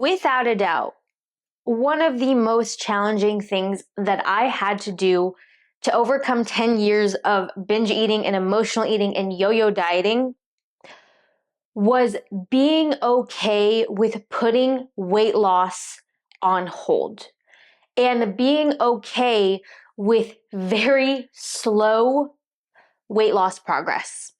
Without a doubt, one of the most challenging things that I had to do to overcome 10 years of binge eating and emotional eating and yo-yo dieting was being okay with putting weight loss on hold and being okay with very slow weight loss progress.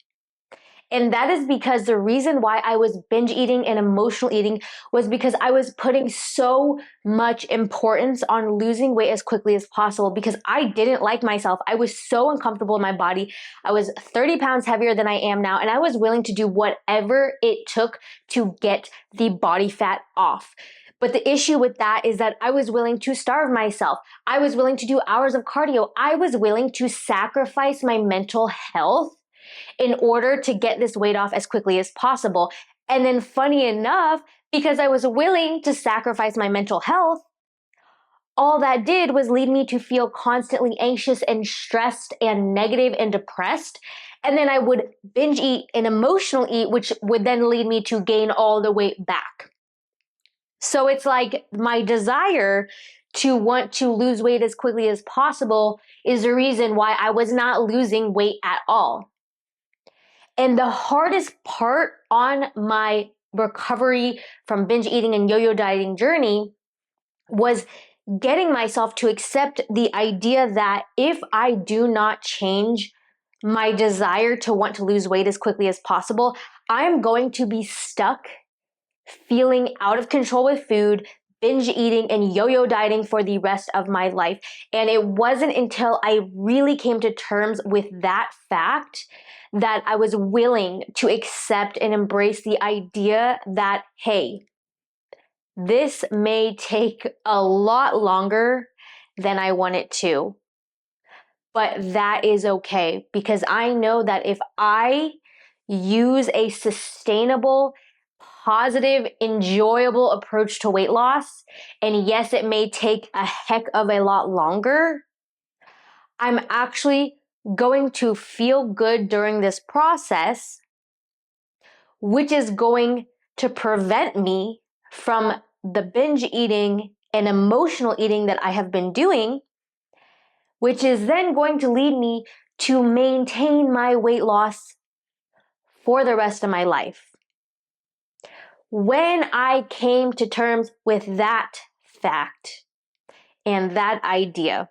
And that is because the reason why I was binge eating and emotional eating was because I was putting so much importance on losing weight as quickly as possible because I didn't like myself. I was so uncomfortable in my body. I was 30 pounds heavier than I am now, and I was willing to do whatever it took to get the body fat off. But the issue with that is that I was willing to starve myself. I was willing to do hours of cardio. I was willing to sacrifice my mental health in order to get this weight off as quickly as possible. And then funny enough, because I was willing to sacrifice my mental health, all that did was lead me to feel constantly anxious and stressed and negative and depressed. And then I would binge eat and emotional eat, which would then lead me to gain all the weight back. So it's like my desire to want to lose weight as quickly as possible is the reason why I was not losing weight at all. And the hardest part on my recovery from binge eating and yo-yo dieting journey was getting myself to accept the idea that if I do not change my desire to want to lose weight as quickly as possible, I'm going to be stuck feeling out of control with food, binge eating, and yo-yo dieting for the rest of my life. And it wasn't until I really came to terms with that fact that I was willing to accept and embrace the idea that, hey, this may take a lot longer than I want it to, but that is okay because I know that if I use a sustainable, positive, enjoyable approach to weight loss, and yes, it may take a heck of a lot longer, I'm actually going to feel good during this process, which is going to prevent me from the binge eating and emotional eating that I have been doing, which is then going to lead me to maintain my weight loss for the rest of my life. When I came to terms with that fact and that idea,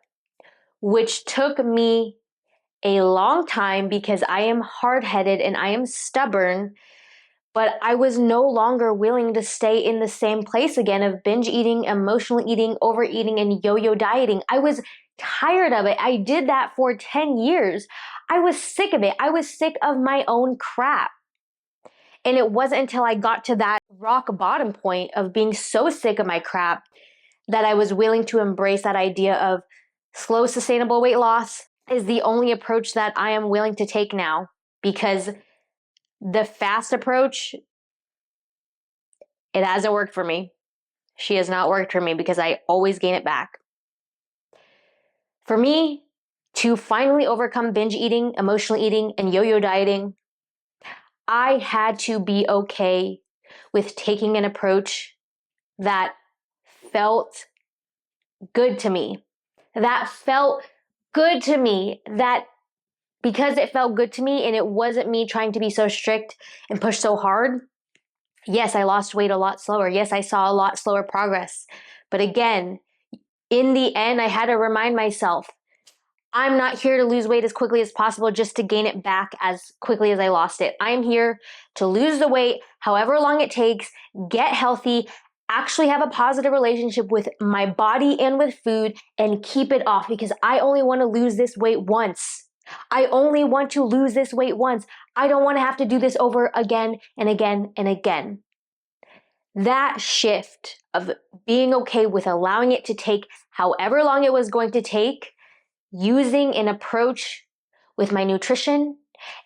which took me a long time because I am hard-headed and I am stubborn, but I was no longer willing to stay in the same place again of binge eating, emotional eating, overeating, and yo-yo dieting. I was tired of it. I did that for 10 years. I was sick of it. I was sick of my own crap. And it wasn't until I got to that rock bottom point of being so sick of my crap that I was willing to embrace that idea of slow, sustainable weight loss is the only approach that I am willing to take now, because the fast approach, it hasn't worked for me. She has not worked for me because I always gain it back. For me to finally overcome binge eating, emotional eating, and yo-yo dieting, I had to be okay with taking an approach that felt good to me. That felt good to me. That because it felt good to me and it wasn't me trying to be so strict and push so hard, yes, I lost weight a lot slower. Yes, I saw a lot slower progress. But again, in the end, I had to remind myself, I'm not here to lose weight as quickly as possible just to gain it back as quickly as I lost it. I'm here to lose the weight, however long it takes, get healthy, actually have a positive relationship with my body and with food, and keep it off because I only want to lose this weight once. I only want to lose this weight once. I don't want to have to do this over again and again and again. That shift of being okay with allowing it to take however long it was going to take, using an approach with my nutrition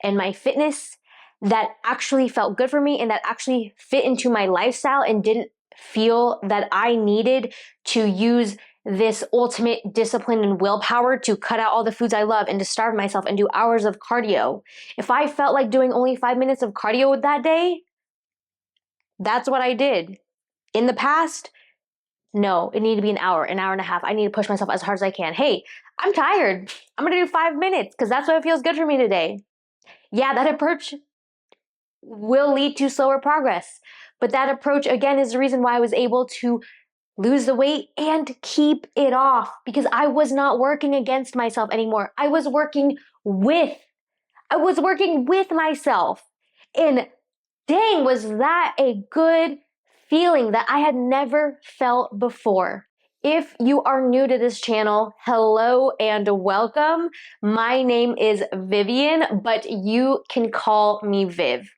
and my fitness that actually felt good for me and that actually fit into my lifestyle and didn't feel that I needed to use this ultimate discipline and willpower to cut out all the foods I love and to starve myself and do hours of cardio. If I felt like doing only 5 minutes of cardio that day, that's what I did. In the past, no, it needed to be an hour and a half. I need to push myself as hard as I can. Hey, I'm tired. I'm gonna do 5 minutes because that's what feels good for me today. Yeah, that approach will lead to slower progress. But that approach, again, is the reason why I was able to lose the weight and keep it off, because I was not working against myself anymore. I was working with myself. And dang, was that a good feeling that I had never felt before. If you are new to this channel, hello and welcome. My name is Vivian, but you can call me Viv.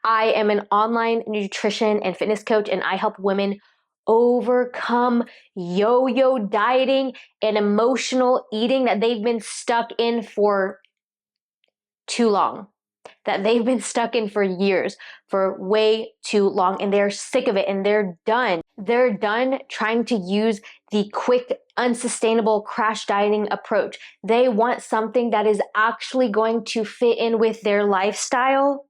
I am an online nutrition and fitness coach, and I help women overcome yo-yo dieting and emotional eating that they've been stuck in for too long, that they've been stuck in for years, for way too long, and they're sick of it and they're done. They're done trying to use the quick, unsustainable crash dieting approach. They want something that is actually going to fit in with their lifestyle,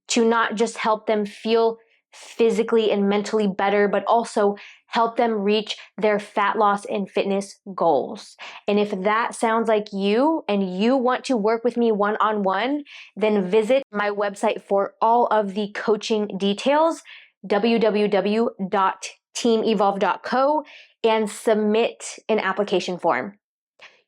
to not just help them feel physically and mentally better, but also help them reach their fat loss and fitness goals. And if that sounds like you and you want to work with me one-on-one, then visit my website for all of the coaching details, www.teamevolve.co, and submit an application form.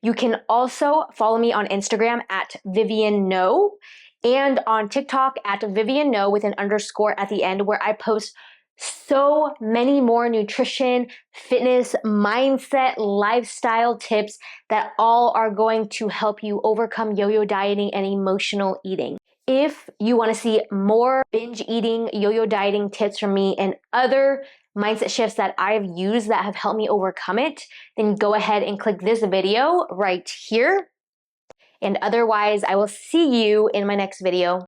You can also follow me on Instagram at Vivian No, and on TikTok at Vivian No with an underscore at the end, where I post so many more nutrition, fitness, mindset, lifestyle tips that all are going to help you overcome yo-yo dieting and emotional eating. If you want to see more binge eating, yo-yo dieting tips from me and other mindset shifts that I've used that have helped me overcome it, then go ahead and click this video right here. And otherwise, I will see you in my next video.